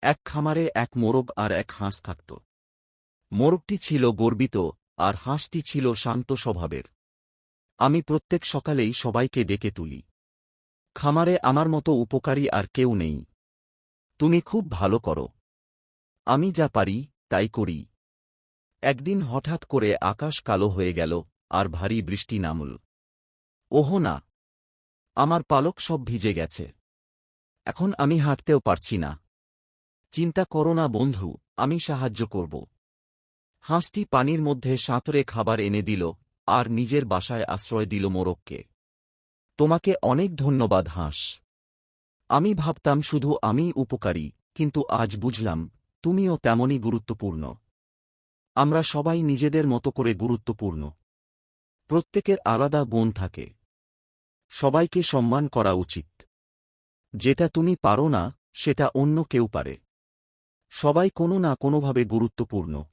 এক খামারে এক মোরগ আর এক হাঁস থাকত। মোরগটি ছিল গর্বিত আর হাঁসটি ছিল শান্ত স্বভাবের। আমি প্রত্যেক সকালেই সবাইকে ডেকে তুলি। খামারে আমার মতো উপকারী আর কেউ নেই। তুমি খুব ভালো করো। আমি যা পারি তাই করি। একদিন হঠাৎ করে আকাশ কালো হয়ে গেল আর ভারী বৃষ্টি নামল। ওহো না! আমার পালক সব ভিজে গেছে। এখন আমি হাঁটতেও পারছি না। চিন্তা করো না বন্ধু, আমি সাহায্য করব। হাঁসটি পানির মধ্যে সাঁতরে খাবার এনে দিল আর নিজের বাসায় আশ্রয় দিল মোরগকে। তোমাকে অনেক ধন্যবাদ হাঁস। আমি ভাবতাম শুধু আমিই উপকারী, কিন্তু আজ বুঝলাম তুমিও তেমনই গুরুত্বপূর্ণ। আমরা সবাই নিজেদের মতো করে গুরুত্বপূর্ণ। প্রত্যেকের আলাদা গুণ থাকে। সবাইকে সম্মান করা উচিত। যেটা তুমি পারো না সেটা অন্য কেউ পারে। সবাই কোনো না কোনোভাবে গুরুত্বপূর্ণ।